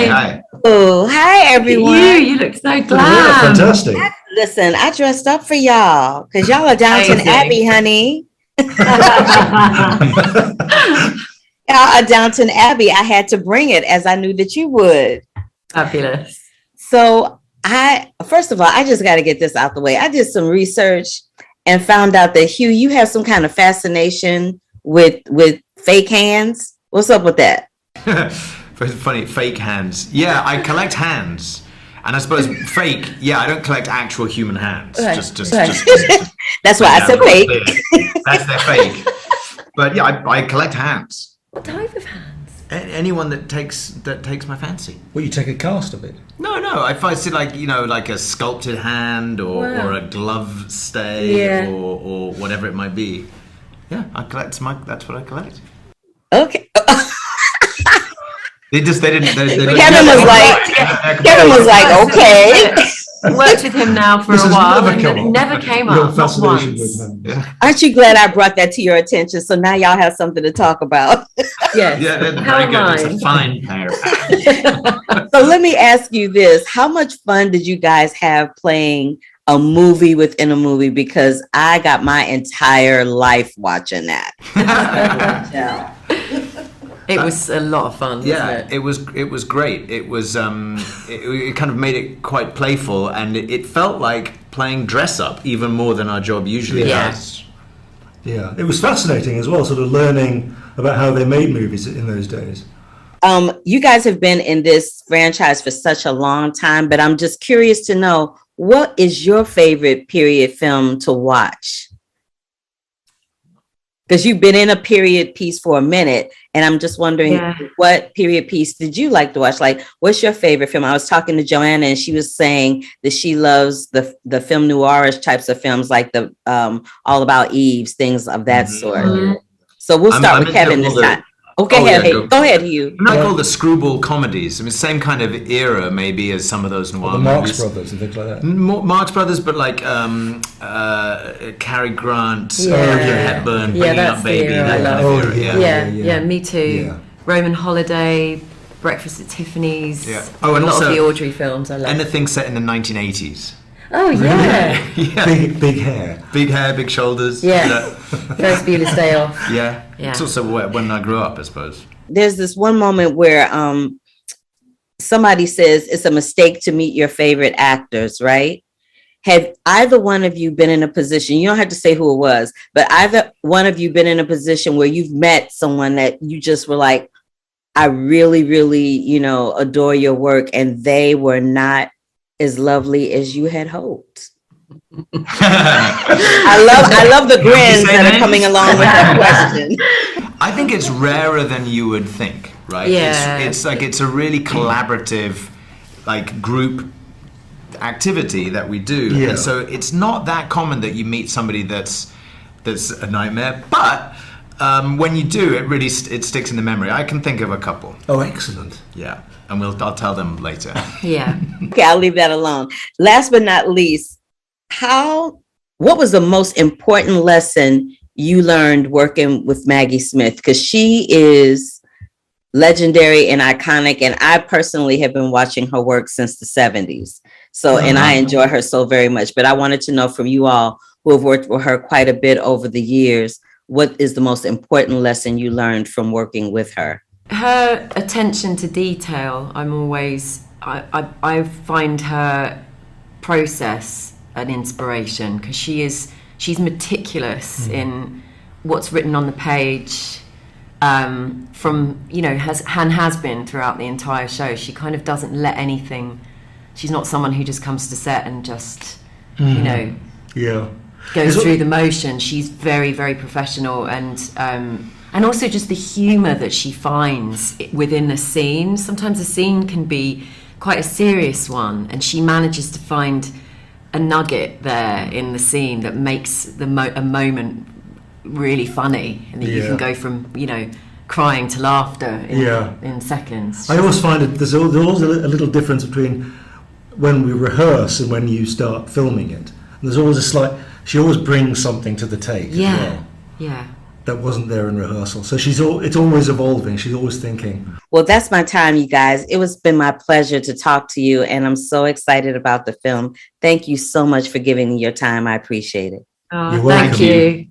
Hi. Oh, hi everyone. You look so Yeah, glam. fantastic. Listen, I dressed up for y'all because y'all are Downton Amazing. Abbey, honey. Y'all are Downton Abbey. I had to bring it as I knew that you would. Fabulous. So first of all, I just got to get this out the way. I did some research and found out that Hugh, you have some kind of fascination with fake hands. What's up with that? Funny, fake hands. Yeah, I collect hands. And I suppose fake, I don't collect actual human hands. Right. Just That's why I said fake. That's their fake. But yeah, I collect hands. What type of hands? Anyone that takes my fancy. Well, you take a cast of it. No. If I see like a sculpted hand or a glove stay or whatever it might be. Yeah, I collect that's what I collect. Okay. They didn't. Kevin was like, okay. Worked with him now for This a has while never and come it up. never came Your up, not fascination once. with them. Aren't you glad I brought that to your attention? So now y'all have something to talk about. Yes. Yeah, they're How very good. am It's I? a fine pair of hands. So let me ask you this. How much fun did you guys have playing a movie within a movie? Because I got my entire life watching that. It was a lot of fun, wasn't It was great. It was it kind of made it quite playful, and it felt like playing dress up even more than our job usually does. Yeah, it was fascinating as well, sort of learning about how they made movies in those days. You guys have been in this franchise for such a long time, but I'm just curious to know, what is your favorite period film to watch? Because you've been in a period piece for a minute, and I'm just wondering, what period piece did you like to watch? Like, what's your favorite film? I was talking to Joanna, and she was saying that she loves the film noirish types of films, like the All About Eves, things of that sort. Mm-hmm. So we'll start with Kevin this time. Okay, go ahead, Hugh. I'm not called the screwball comedies. I mean, same kind of era maybe as some of those noir The Marx movies. Brothers and things like that. Marx Brothers, but like Cary Grant, Hepburn, Bringing that's Up the Baby, era I that love. kind of era. Yeah, me too. Yeah. Roman Holiday, Breakfast at Tiffany's. Yeah. Oh, and a lot also of the Audrey films I love. Anything set in the 1980s. Oh yeah. Big hair. Big hair, big shoulders. Yeah. First Bueller's Day Off. Yeah. Yeah. It's also when I grew up, I suppose. There's this one moment where somebody says it's a mistake to meet your favorite actors, right? Have either one of you been in a position, you don't have to say who it was, but either one of you been in a position where you've met someone that you just were like, I really, really, adore your work, and they were not as lovely as you had hoped? I love the grins that are coming along with that question. I think it's rarer than you would think, right? Yeah. It's a really collaborative, like, group activity that we do. Yeah. And so it's not that common that you meet somebody that's a nightmare, but when you do, it really it sticks in the memory. I can think of a couple. Oh, excellent. Yeah, and I'll tell them later. Yeah. Okay, I'll leave that alone. Last but not least, what was the most important lesson you learned working with Maggie Smith? Because she is legendary and iconic, and I personally have been watching her work since the 70s. So, and I enjoy her so very much. But I wanted to know from you all who have worked with her quite a bit over the years, what is the most important lesson you learned from working with her? Her attention to detail, I find her process an inspiration, because she's meticulous in what's written on the page, has been throughout the entire show. She kind of doesn't let anything, she's not someone who just comes to set and just, goes through the motion. She's very, very professional, and also just the humour that she finds within a scene. Sometimes a scene can be quite a serious one, and she manages to find a nugget there in the scene that makes a moment really funny, and then you can go from crying to laughter in seconds. I always find that there's always a little difference between when we rehearse and when you start filming it. And there's always she always brings something to the take as well. Yeah. that wasn't there in rehearsal. So it's always evolving. She's always thinking. Well, that's my time, you guys. It was been my pleasure to talk to you, and I'm so excited about the film. Thank you so much for giving me your time. I appreciate it. Oh, You're thank welcome. you.